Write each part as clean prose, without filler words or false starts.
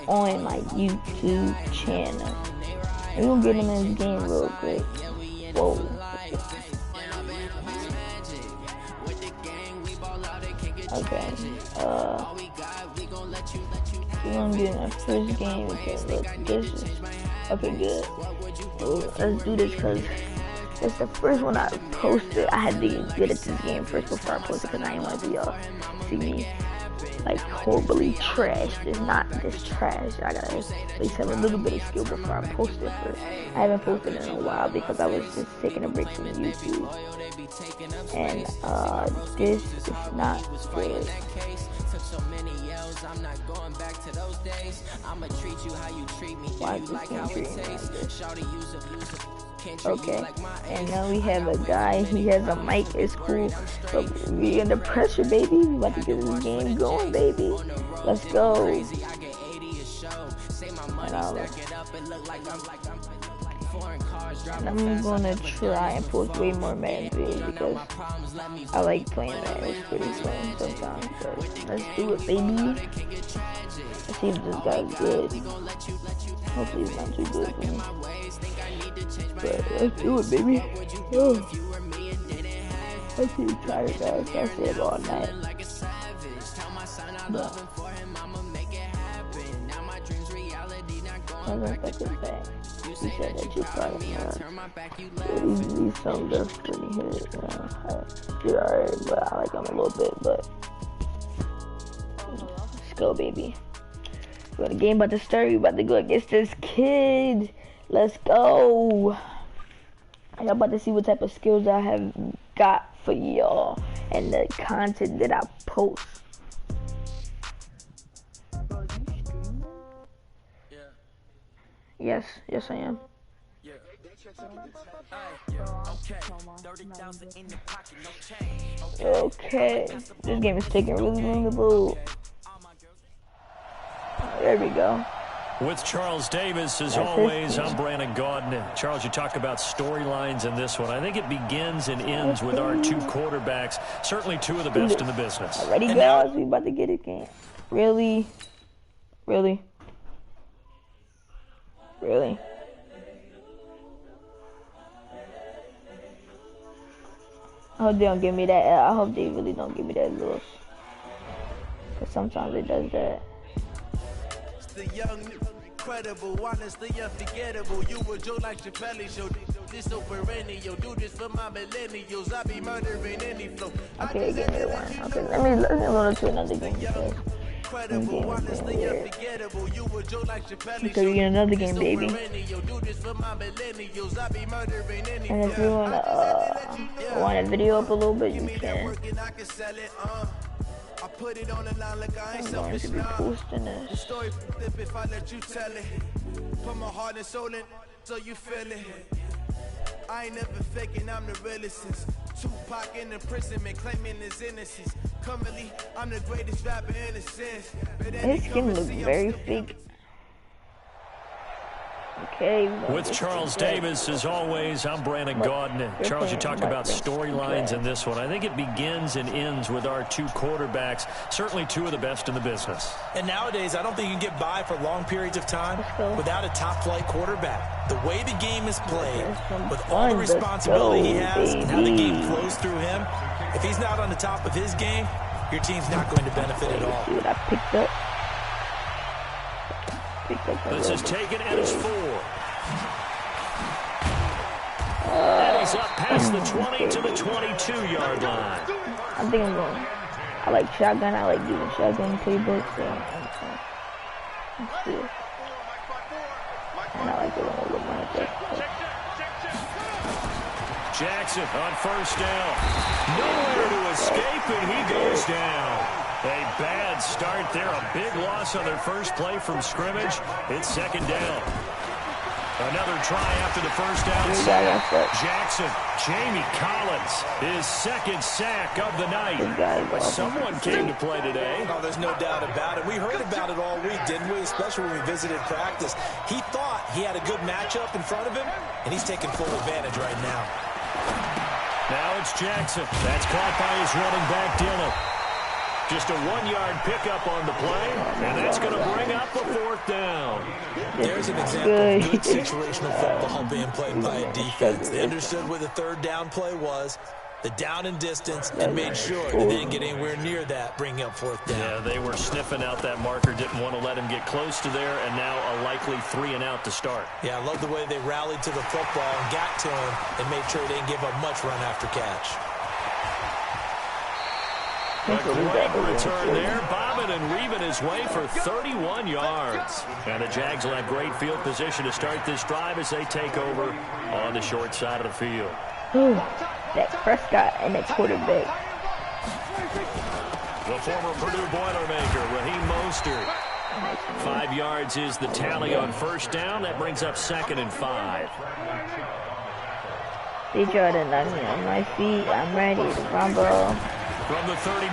on my YouTube channel. We're gonna get him in his game real quick. Whoa. Okay. We're gonna get in our first game. Okay, look, this is okay, good. So let's do this because it's the first one I posted. I had to get at this game first before I posted because I didn't want to see y'all see me like horribly trashed. It's not this trash. I gotta at least have a little bit of skill before I post it first. I haven't posted in a while because I was just taking a break from YouTube. And this is not good. Why is this game treating me like this? Okay, and now we have a guy, he has a mic, it's cool, but we under pressure, baby. We about to get this game going, baby. Let's go. And I'm gonna try and post way more Madden videos because I like playing Madden. It's pretty fun sometimes. So let's do it, baby. Let's see if this guy's good. Hopefully he's not too good for me. But let's do it, baby. Oh. I'm too tired, guys. I stayed up all night. But I don't think it's bad. He said that you probably these songs are pretty hit. They're alright, but I like them a little bit. But let's go, baby. We're the game about to start. We about to go against this kid. Let's go. I'm about to see what type of skills I have got for y'all and the content that I post. Yes, I am. Okay, this game is taking really long to load. There we go. With Charles Davis, as always, I'm Brandon Gaudin. Charles, you talk about storylines in this one. I think it begins and ends with our two quarterbacks, certainly two of the best in the business. Ready, guys? We about to get it game. Really? Really? Really? I hope they don't give me that. I hope they really don't give me that loss. Because sometimes it does that. The young, incredible, honestly unforgettable. You were Joe like Chappelle show. This so perennial. Do this for my millennials. I be murdering any flow. Okay, give me one. Okay, let me load to another game. Incredible, honestly unforgettable. You were Joe like Chappelle show. Okay, we get another game, baby. And if you wanna video up a little bit, you can. I put it on the line like I ain't selfish now. The story flip if I let you tell it. Put my heart and soul in so you feel it. I ain't never faking, I'm the realest since Tupac in imprisonment claiming his innocence. Currently, I'm the greatest rapper in a sense. His skin looks very fake. Okay. With Charles Davis, as always, I'm Brandon Gaudin. Charles, you talk about storylines in this one. I think it begins and ends with our two quarterbacks, certainly two of the best in the business. And nowadays, I don't think you can get by for long periods of time without a top-flight quarterback. The way the game is played, with all the responsibility he has and how the game flows through him, if he's not on the top of his game, your team's not going to benefit at all. See what I picked up. This is taken and it's 4. And he's up past the 20 to the 22-yard line. I think I'm going. I like shotgun. I like using shotgun playbook. So let's see. And I like the one with my Jackson on first down. Nowhere to escape, and he goes down. A bad start there. A big loss on their first play from scrimmage. It's second down. Another try after the first down. Jackson, Jamie Collins, his second sack of the night. Someone came to play today. Oh, there's no doubt about it. We heard about it all week, didn't we? Especially when we visited practice. He thought he had a good matchup in front of him, and he's taking full advantage right now. Now it's Jackson. That's caught by his running back, Dillon. Just a 1-yard pickup on the play, and that's going to bring up a 4th down. There's an example of good situational football being played by a defense. They understood what the 3rd down play was, the down and distance, and made sure they didn't get anywhere near that, bringing up 4th down. Yeah, they were sniffing out that marker, didn't want to let him get close to there, and now a likely 3-and-out to start. Yeah, I love the way they rallied to the football and got to him and made sure they didn't give up much run after catch. A great return there, bobbing and weaving his way for 31 yards. And the Jags will have great field position to start this drive as they take over on the short side of the field. Ooh, that Prescott and that quarterback. The former Purdue Boilermaker, Raheem Mostert. 5 yards is the tally on 1st down. That brings up 2nd and 5. They tried to knock me on my feet. I'm ready to rumble. From the 39,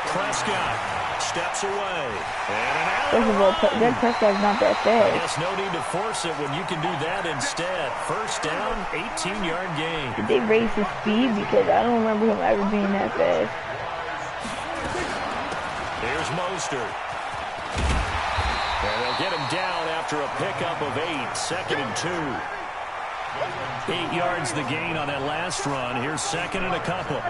Prescott steps away. And an out. First of all, that Prescott's not that fast. I guess no need to force it when you can do that instead. 1st down, 18-yard gain. Did they raise his speed? Because I don't remember him ever being that fast. Here's Mostert. And they'll get him down after a pickup of 8, 2nd and 2. 8 yards the gain on that last run. Here's 2nd and a couple.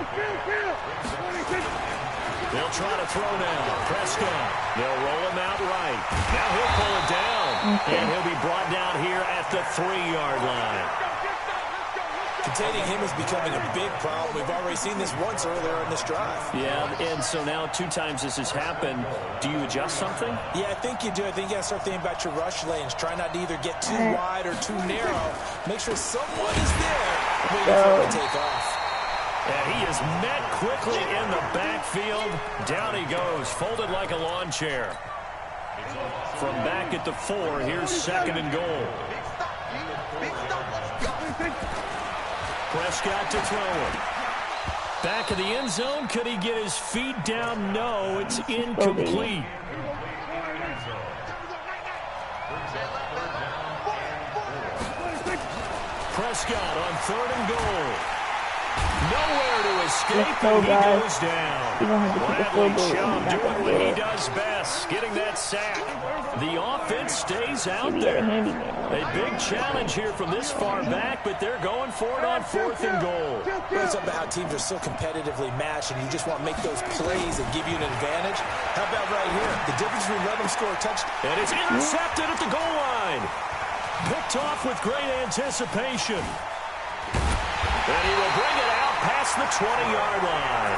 They'll try to throw now. Prescott. They'll roll him out right. Now he'll pull it down. And he'll be brought down here at the 3-yard line. Containing him is becoming a big problem. We've already seen this once earlier in this drive. Yeah, and so now 2 times this has happened. Do you adjust something? Yeah, I think you do. I think you got to start thinking about your rush lanes. Try not to either get too wide or too narrow. Make sure someone is there waiting for him to take off. And he is met quickly in the backfield. Down he goes, folded like a lawn chair. From back at the 4, here's 2nd and goal. Prescott to throw it. Back of the end zone. Could he get his feet down? No, it's incomplete. Prescott on 3rd and goal. Nowhere to escape, and he goes down. Bradley Chubb doing what he does best, getting that sack. The offense stays out there. A big challenge here from this far back, but they're going for it on 4th and goal. It's about how teams are so competitively matched, and you just want to make those plays that give you an advantage. How about right here? The difference between letting them score a touchdown. And it's intercepted at the goal line. Picked off with great anticipation. And he will bring it out past the 20-yard line.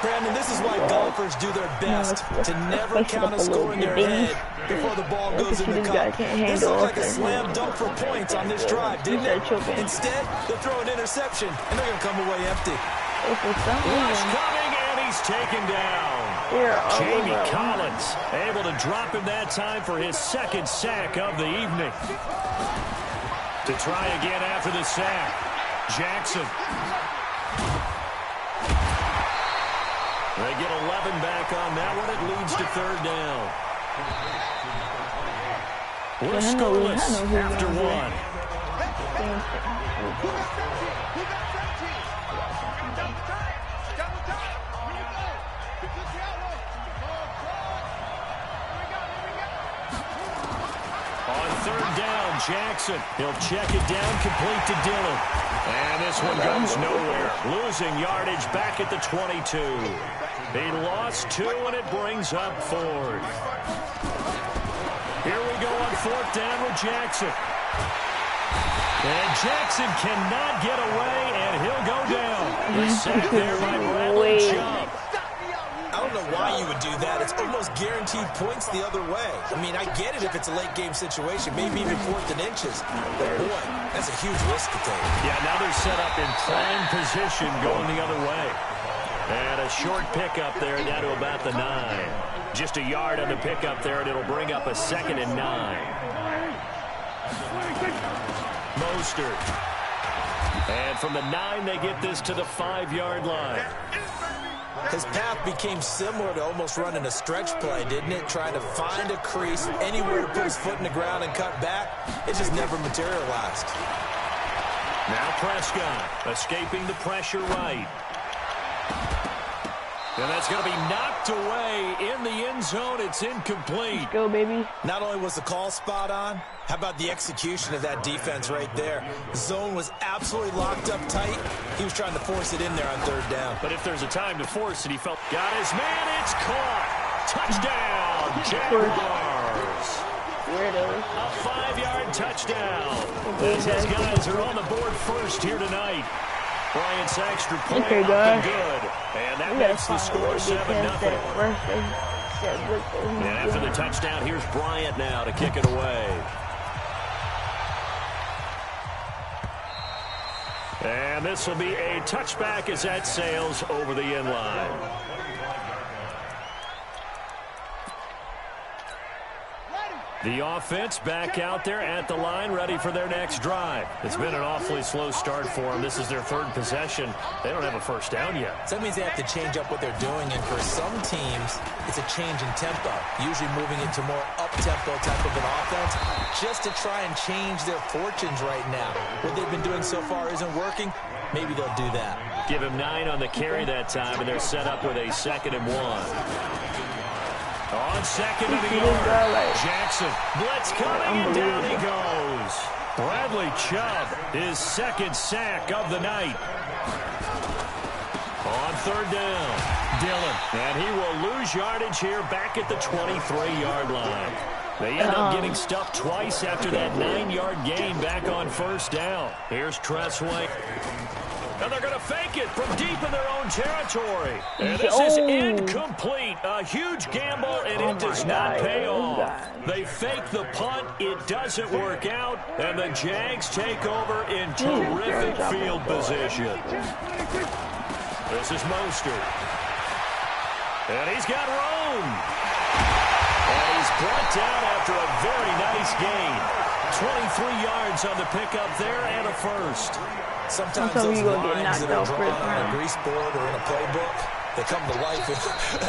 Brandon, this is why golfers do their best to never count a score in their head before the ball goes in the cup. This looked like a slam dunk for points on this drive, didn't it? Instead, they'll throw an interception, and they're going to come away empty. Rush coming, and he's taken down. Jamie Collins able to drop him that time for his 2nd sack of the evening. To try again after the sack, Jackson. They get 11 back on that one. It leads to 3rd down. We're scoreless after 1. On 3rd down, Jackson. He'll check it down, complete to Dillon. And this one goes nowhere. Losing yardage back at the 22. He lost 2, and it brings up 4th. Here we go on 4th down with Jackson. And Jackson cannot get away, and he'll go down. He's sacked there by Bradley Chubb. I don't know why you would do that. It's almost guaranteed points the other way. I mean, I get it if it's a late-game situation, maybe even 4th and inches. But, boy, that's a huge risk to take. Yeah, now they're set up in prime position going the other way. And a short pickup there down to about the 9. Just a yard on the pickup there, and it'll bring up a 2nd and 9. Mostert. And from the 9, they get this to the 5-yard line. His path became similar to almost running a stretch play, didn't it? Trying to find a crease, anywhere to put his foot in the ground and cut back. It just never materialized. Now Prescott escaping the pressure right. And that's going to be knocked away in the end zone. It's incomplete. Let's go, baby. Not only was the call spot on, how about the execution of that defense right there? The zone was absolutely locked up tight. He was trying to force it in there on third down. But if there's a time to force it, he felt. Got his man. It's caught. Touchdown, Jaguars. Weirdos. A 5-yard touchdown. As his guys are on the board first here tonight. Bryant's extra point up and good. And that makes the score 7-0. And after the touchdown, here's Bryant now to kick it away. And this will be a touchback as that sails over the end line. The offense back out there at the line, ready for their next drive. It's been an awfully slow start for them. This is their third possession. They don't have a first down yet. So that means they have to change up what they're doing, and for some teams, it's a change in tempo, usually moving into more up-tempo type of an offense, just to try and change their fortunes right now. What they've been doing so far isn't working. Maybe they'll do that. Give him 9 on the carry that time, and they're set up with a 2nd and 1. On 2nd and a yard, Jackson, blitz coming, and down he goes. Bradley Chubb, his 2nd sack of the night. On 3rd down, Dillon, and he will lose yardage here back at the 23-yard line. They end up getting stuffed twice after that 9-yard gain back on 1st down. Here's Tressway. And they're going to fake it from deep in their own territory. And this is incomplete. A huge gamble, and it does not pay off. They fake the punt. It doesn't work out. And the Jags take over in terrific field position. This is Mostert. And he's got room. And he's brought down after a very nice gain. 23 yards on the pickup there and a first. Sometimes those lines that are drawn on a grease board or in a playbook, they come to life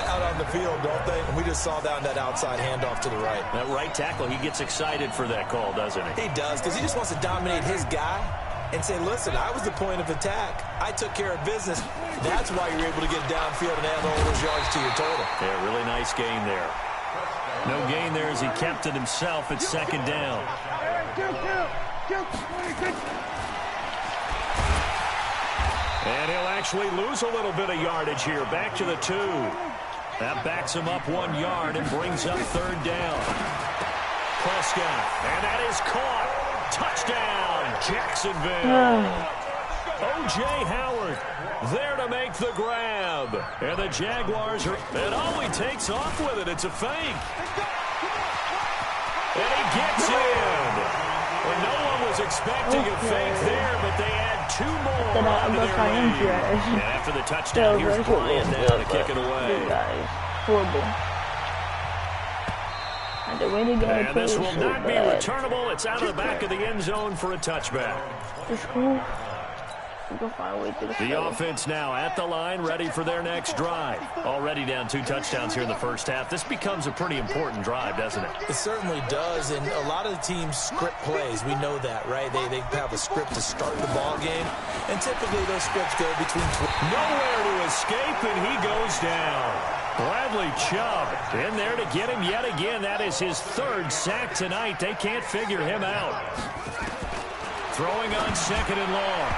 out on the field, don't they? And we just saw down that outside handoff to the right. That right tackle, he gets excited for that call, doesn't he? He does, because he just wants to dominate his guy and say, listen, I was the point of attack. I took care of business. That's why you're able to get downfield and add all those yards to your total. Yeah, really nice gain there. No gain there as he kept it himself at 2nd down. And he'll actually lose a little bit of yardage here. Back to the 2. That backs him up 1 yard and brings up 3rd down. Prescott. And that is caught. Touchdown, Jacksonville. O.J. Howard there to make the grab. And the Jaguars are... And oh, he takes off with it. It's a fake. And he gets in. Well, no one was expecting a fake there, but they add 2 more onto their lead. And after the touchdown, here's Bryant now to kick it away. Horrible. And this will not be returnable. It's out of the back of the end zone for a touchback. It's cool. The offense now at the line, ready for their next drive. Already down 2 touchdowns here in the first half. This becomes a pretty important drive, doesn't it? It certainly does, and a lot of the teams script plays. We know that, right? They have a script to start the ball game, and typically those scripts go between... Nowhere to escape, and he goes down. Bradley Chubb in there to get him yet again. That is his 3rd sack tonight. They can't figure him out. Throwing on 2nd and long.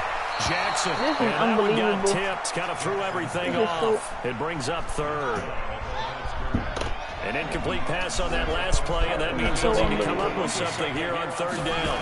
Jackson, and that one got tipped, kind of threw everything off. It brings up 3rd. An incomplete pass on that last play, and that means they'll need to come up with something here on 3rd down.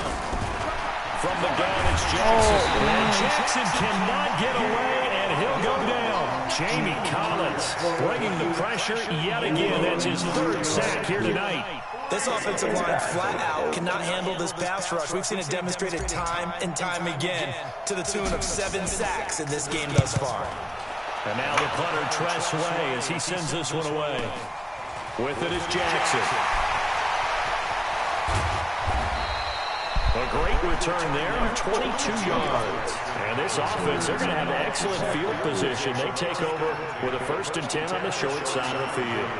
From the gun, it's Jackson. And Jackson cannot get away, and he'll go down. Jamie Collins bringing the pressure yet again. That's his 3rd sack here tonight. This offensive line flat out cannot handle this pass rush. We've seen it demonstrated time and time again to the tune of 7 sacks in this game thus far. And now the punter, Tressway, as he sends this one away. With it is Jackson. A great return there, 22 yards. And this offense, they're going to have excellent field position. They take over with a 1st and 10 on the short side of the field.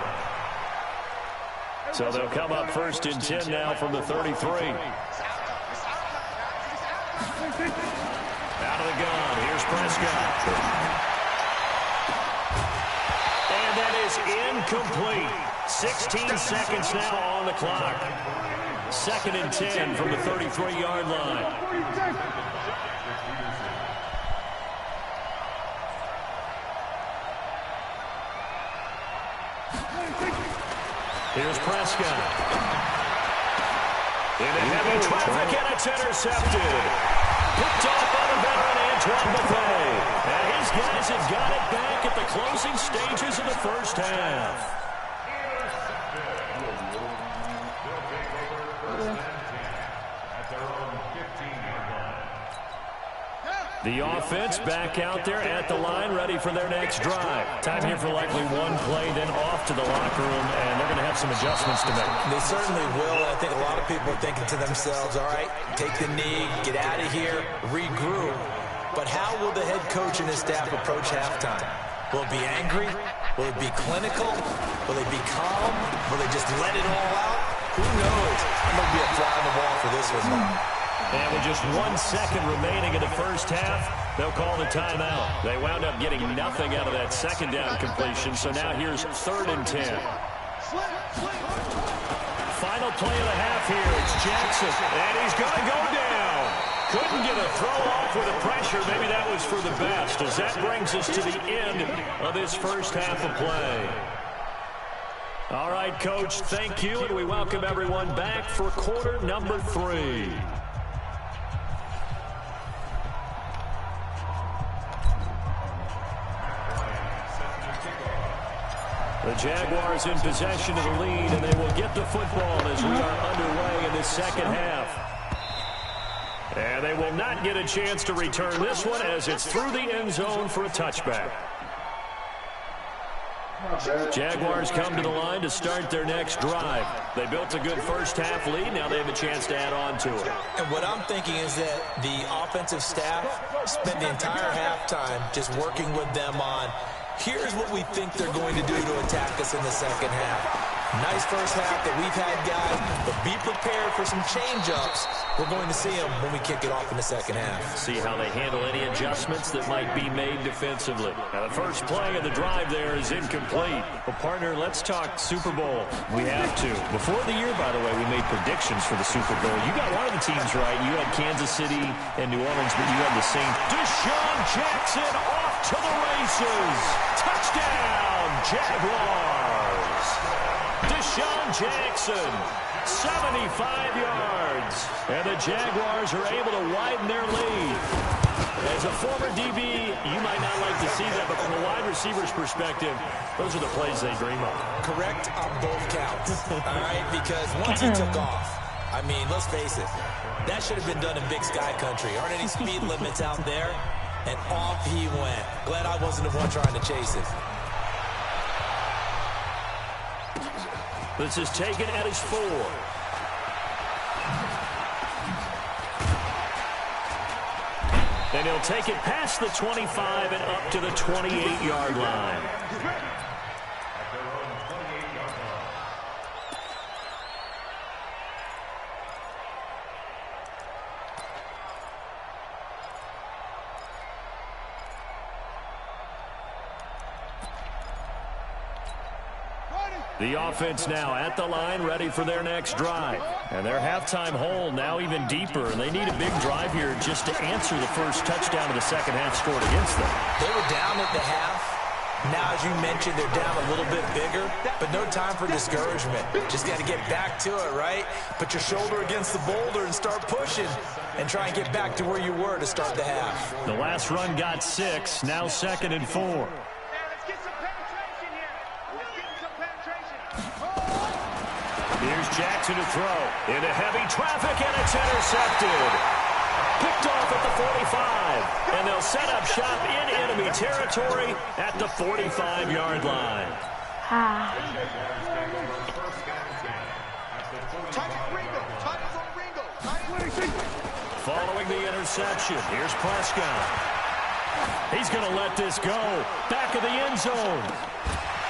So they'll come up 1st and 10 now from the 33. Out of the gun, here's Prescott. is incomplete. 16 seconds now on the clock. 2nd and 10 from the 33-yard line. Here's Prescott. Into heavy traffic, and it's intercepted. Picked off by the veteran Antoine Buffet. And his guys have got it back at the closing stages of the first half. The offense back out there at the line, ready for their next drive. Time here for likely one play, then off to the locker room, and they're going to have some adjustments to make. They certainly will. I think a lot of people are thinking to themselves, all right, take the knee, get out of here, regroup. But how will the head coach and his staff approach halftime? Will it be angry? Will it be clinical? Will they be calm? Will they just let it all out? Who knows? I'm going to be a fly on the wall for this one, Mark. And with just 1 second remaining in the first half, they'll call the timeout. They wound up getting nothing out of that second down completion, so now here's 3rd and 10. Final play of the half here. It's Jackson, and he's going to go down. Couldn't get a throw off with the pressure. Maybe that was for the best, as that brings us to the end of this first half of play. All right, Coach, thank you, and we welcome everyone back for quarter number 3. The Jaguars in possession of the lead, and they will get the football as we are underway in this second half. And they will not get a chance to return this one as it's through the end zone for a touchback. Jaguars come to the line to start their next drive. They built a good first half lead. Now they have a chance to add on to it. And what I'm thinking is that the offensive staff spent the entire halftime just working with them on, here's what we think they're going to do to attack us in the second half. Nice first half that we've had, guys, but be prepared for some change-ups. We're going to see them when we kick it off in the second half. See how they handle any adjustments that might be made defensively. Now, the first play of the drive there is incomplete. Well, partner, let's talk Super Bowl. We have to. Before the year, by the way, we made predictions for the Super Bowl. You got one of the teams right. You had Kansas City and New Orleans, but you had the Saints. Deshaun Jackson off to the races. Touchdown, Jaguars. Deshaun Jackson, 75 yards. And the Jaguars are able to widen their lead. As a former DB, you might not like to see that, but from a wide receiver's perspective, those are the plays they dream of. Correct on both counts, all right? Because once he took off, I mean, let's face it, that should have been done in Big Sky Country. Aren't any speed limits out there? And off he went. Glad I wasn't the one trying to chase it. This is taken at his 4. And he'll take it past the 25 and up to the 28-yard line. The offense now at the line, ready for their next drive. And their halftime hole now even deeper, and they need a big drive here just to answer the first touchdown of the second half scored against them. They were down at the half. Now, as you mentioned, they're down a little bit bigger, but no time for discouragement. Just got to get back to it, right? Put your shoulder against the boulder and start pushing and try and get back to where you were to start the half. The last run got 6, now 2nd and 4. Here's Jackson to throw. Into heavy traffic, and it's intercepted. Picked off at the 45. And they'll set up shop in enemy territory at the 45-yard line. Following the interception, here's Prescott. He's going to let this go. Back of the end zone.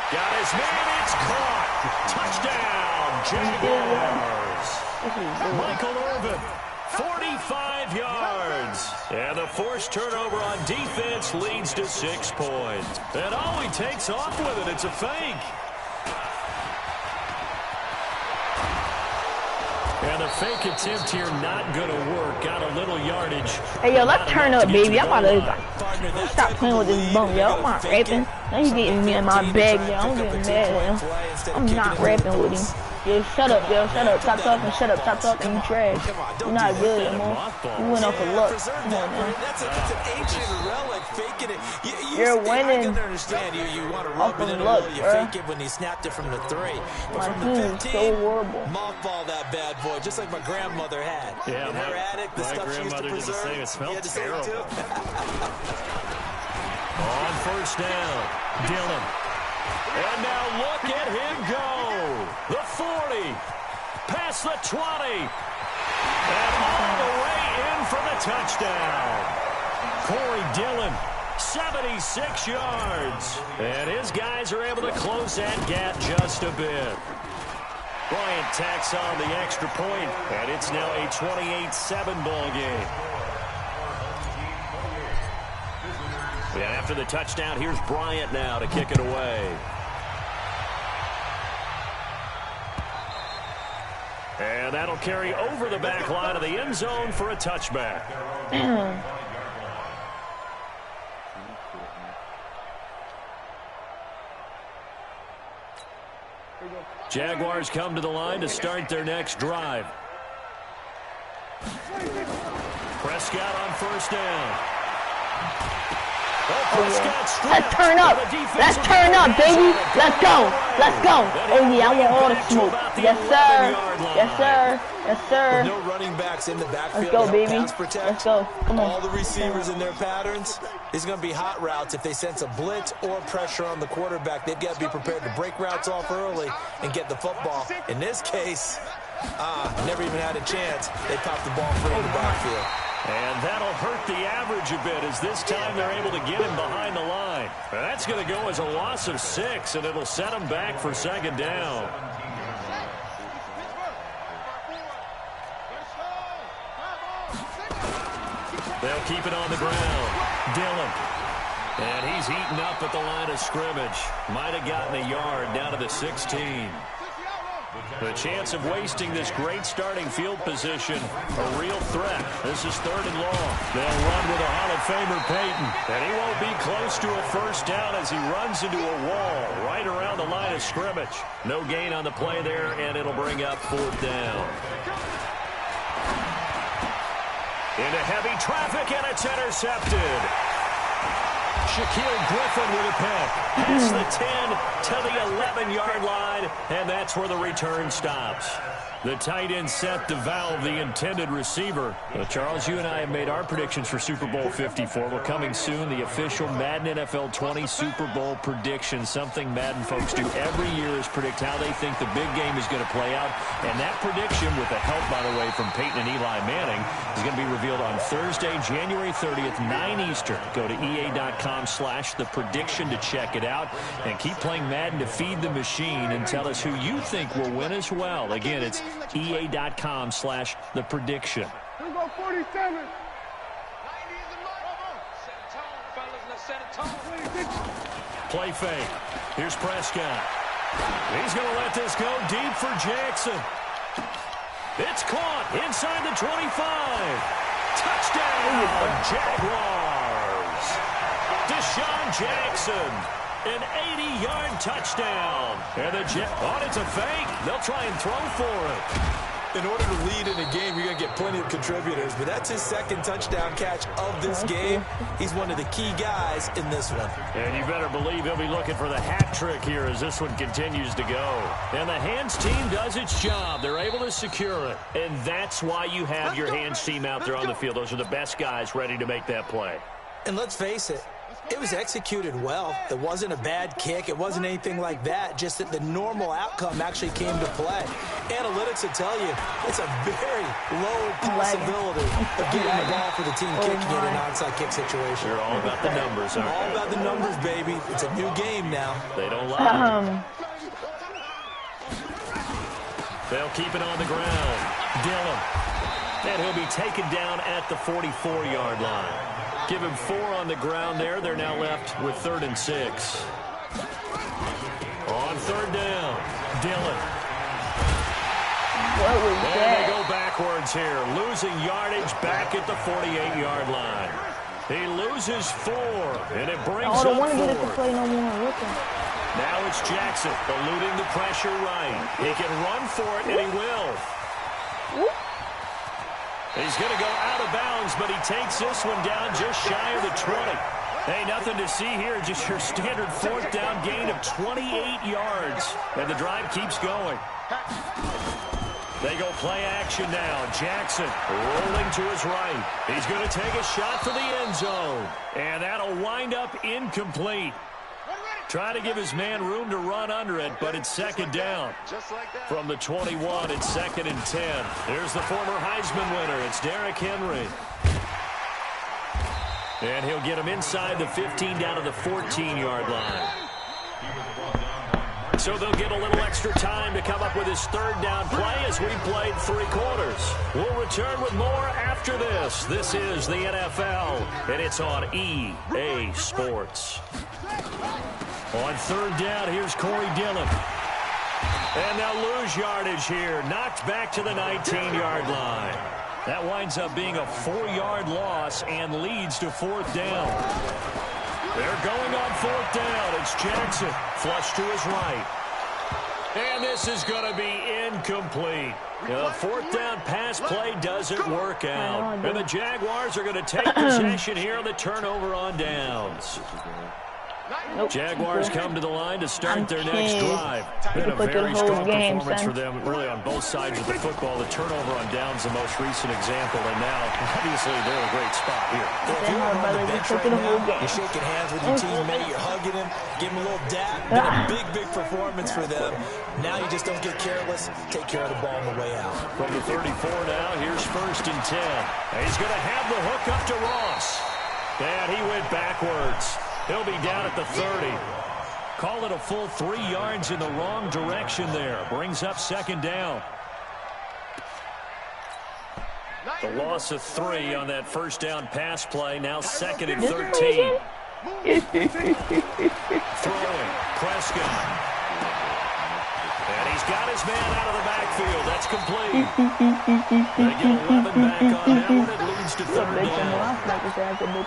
Got his man, it's caught. Touchdown, Jaguars. Michael Irvin, 45 yards. And the forced turnover on defense leads to 6 points. And he takes off with it. It's a fake. And the fake attempt here not going to work. Got a little yardage. Hey, yo, let's turn up, baby. I'm about to stop playing with this bum, yo. I'm not rapping. Now he's getting me in my bag, yo. I'm getting mad, yo. I'm not rapping with him. Yo, shut up, yo. Shut up. Stop talking. Shut up. Stop talking. You trash. You're not good anymore. You went off a luck. Come on, man. That's an ancient relic. Faking it. You're winning. I can understand you want to rub it in a luck, little. You fake it when he snapped it from the 3. But my from team the is 15, so horrible. mothball that bad boy, just like my grandmother had. Yeah, in her attic, the stuff she used to preserve. It smelled terrible. Too. On first down, Dillon. And now look at him go. The 40. Past the 20. And all the way in for the touchdown. Corey Dillon, 76 yards. And his guys are able to close that gap just a bit. Bryant tacks on the extra point, and it's now a 28-7 ball game. And after the touchdown, here's Bryant now to kick it away. And that'll carry over the back line of the end zone for a touchback. Jaguars come to the line to start their next drive. Prescott on first down. Let's turn up. Let's turn up, baby. Let's go. Let's go. Oh, yeah, I want all the smoke. Yes, sir. Yes, sir. Yes, sir. With no running backs in the backfield. Let's go, baby. Let's go. Come on. All the receivers in their patterns. These are going to be hot routes. If they sense a blitz or pressure on the quarterback, they've got to be prepared to break routes off early and get the football. In this case, never even had a chance. They popped the ball free in the backfield. And that'll hurt the average a bit as this time they're able to get him behind the line. That's going to go as a loss of 6, and it'll set him back for second down. They'll keep it on the ground. Dillon. And he's eaten up at the line of scrimmage. Might have gotten a yard down to the 16. The chance of wasting this great starting field position, a real threat. This is 3rd and long. They'll run with a Hall of Famer, Peyton. And he won't be close to a first down as he runs into a wall right around the line of scrimmage. No gain on the play there, and it'll bring up 4th down. Into heavy traffic, and it's intercepted. Shaquille Griffin with a pick. Past the 10 to the 11-yard line, and that's where the return stops. The tight end set to valve the intended receiver. Charles, you and I have made our predictions for Super Bowl 54. We're coming soon, the official Madden NFL 20 Super Bowl prediction. Something Madden folks do every year is predict how they think the big game is going to play out. And that prediction, with the help, by the way, from Peyton and Eli Manning, is going to be revealed on Thursday, January 30th, 9 Eastern. Go to EA.com/theprediction to check it out. And keep playing Madden to feed the machine and tell us who you think will win as well. Again, it's EA.com/theprediction. We go 47. Play fake. Here's Prescott. He's going to let this go deep for Jackson. It's caught inside the 25. Touchdown, Jaguars. Deshaun Jackson. An 80-yard touchdown. And the it's a fake. They'll try and throw for it. In order to lead in a game, you're going to get plenty of contributors, but that's his 2nd touchdown catch of this game. He's one of the key guys in this one. And you better believe he'll be looking for the hat trick here as this one continues to go. And the hands team does its job. They're able to secure it. And that's why you have your hands team out there on the field. Those are the best guys ready to make that play. And let's face it, it was executed well. It wasn't a bad kick. It wasn't anything like that. Just that the normal outcome actually came to play. Analytics will tell you it's a very low possibility of getting the ball for the team kicking it in an onside kick situation. You're all about the numbers, aren't all about the numbers, baby. It's a new game now. They don't lie. They'll keep it on the ground. Dillon. And he'll be taken down at the 44-yard line. Give him 4 on the ground there. They're now left with 3rd and 6. On 3rd down, Dillon. What was and that? they go backwards here, losing yardage back at the 48-yard line. He loses 4, and it brings I don't want up to get it to 4th. play no more. Looking. Now it's Jackson eluding the pressure right. He can run for it, and he will. Whoop. He's going to go out of bounds, but he takes this one down just shy of the 20. Hey, nothing to see here, just your standard 4th down gain of 28 yards. And the drive keeps going. They go play action now. Jackson rolling to his right. He's going to take a shot for the end zone. And that'll wind up incomplete. Trying to give his man room to run under it, but it's 2nd down. From the 21, it's 2nd and 10. There's the former Heisman winner. It's Derrick Henry. And he'll get him inside the 15 down to the 14-yard line. So they'll get a little extra time to come up with his 3rd down play as we've played 3 quarters. We'll return with more after this. This is the NFL, and it's on EA Sports. On 3rd down, here's Corey Dillon. And they'll lose yardage here. Knocked back to the 19-yard line. That winds up being a 4-yard loss and leads to 4th down. They're going on 4th down. It's Jackson. Flush to his right. And this is going to be incomplete. The 4th down pass play doesn't work out. And the Jaguars are going to take possession here on the turnover on downs. Nope. Jaguars come to the line to start their next drive. Been a Put the very whole strong game, performance son. for them, really on both sides of the football. The turnover on downs, the most recent example, and now, obviously, they're in a great spot here. If you're on the bench right now, you're shaking hands with your teammate, you're hugging him, give him a little dap. Been a big, big performance for them. Now you just don't get careless. Take care of the ball on the way out. From the 34 now, here's 1st and 10. And he's going to have the hook up to Ross. And he went backwards. He'll be down at the 30. Call it a full 3 yards in the wrong direction there. Brings up 2nd down. The loss of 3 on that 1st down pass play. Now 2nd and 13. Throwing. Prescott. And he's got his man out of the backfield. That's complete. They get 11 back on that one. It leads to 3rd down.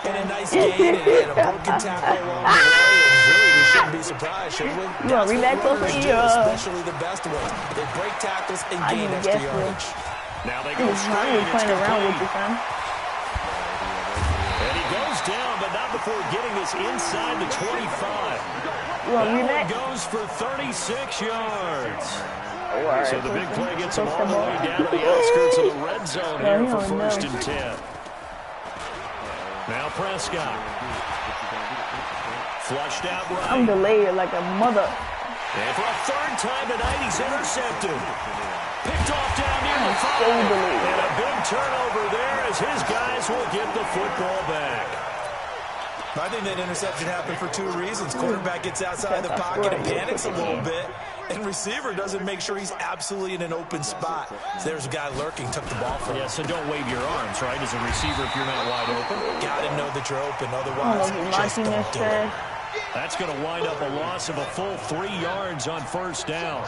And a nice gain and a broken tackle along the way. And really, we shouldn't be surprised, should we? That's what runners do, especially the best ones. They break tackles and gain extra yardage. Now they go straight. It's complete. And he goes down, but not before getting this inside the 25. That one goes for 36 yards. So the big play gets him all the way down to the outskirts of the red zone here for 1st and 10. Now Prescott. Flushed out right. I'm delayed like a mother. And for a 3rd time tonight, he's intercepted. Picked off down near the 5. And a big turnover there as his guys will get the football back. I think that interception happened for 2 reasons. Quarterback gets outside the pocket and panics a little bit, and receiver doesn't make sure he's absolutely in an open spot. So there's a guy lurking, took the ball from him. Yeah, so don't wave your arms, right, as a receiver if you're not wide open. Got to know that you're open, otherwise just don't do it. That's going to wind up a loss of a full 3 yards on 1st down.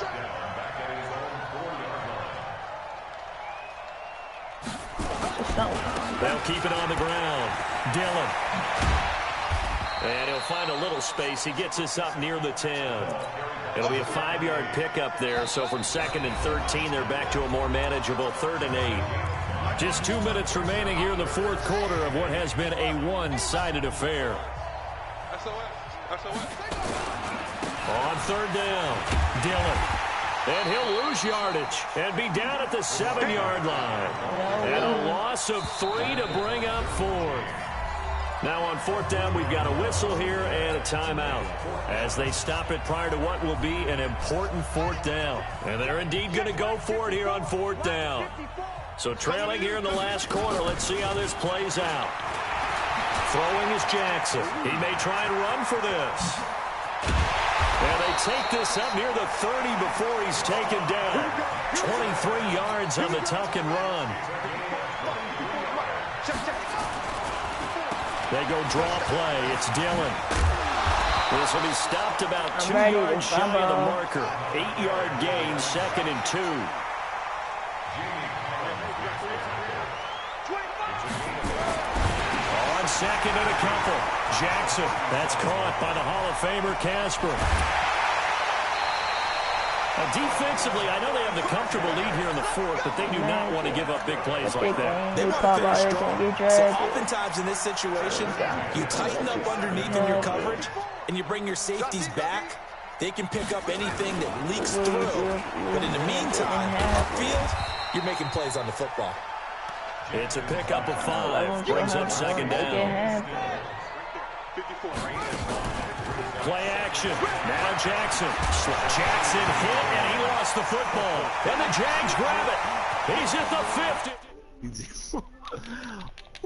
They'll keep it on the ground. Dillon. And he'll find a little space. He gets us up near the 10. It'll be a 5-yard pickup there. So from 2nd and 13, they're back to a more manageable 3rd and 8. Just 2 minutes remaining here in the 4th quarter of what has been a one-sided affair. On 3rd down, Dillon. And he'll lose yardage and be down at the 7-yard line. And a loss of 3 to bring up 4th. Now on 4th down, we've got a whistle here and a timeout as they stop it prior to what will be an important 4th down. And they're indeed going to go for it here on 4th down. So trailing here in the last quarter, let's see how this plays out. Throwing is Jackson. He may try and run for this. And they take this up near the 30 before he's taken down. 23 yards on the tuck and run. They go draw play. It's Dillon. This will be stopped about 2 yards shy of the marker. 8-yard gain, 2nd and 2. On 2nd and a couple. Jackson. That's caught by the Hall of Famer Casper. Defensively, I know they have the comfortable lead here in the 4th, but they do not want to give up big plays like that. They want to finish strong. So oftentimes in this situation, you tighten up underneath in your coverage, and you bring your safeties back. They can pick up anything that leaks through. But in the meantime, upfield, you're making plays on the football. It's a pickup of 5. Brings up 2nd down. Play action. Now Jackson. Jackson hit, and he lost the football. And the Jags grab it. He's at the 50.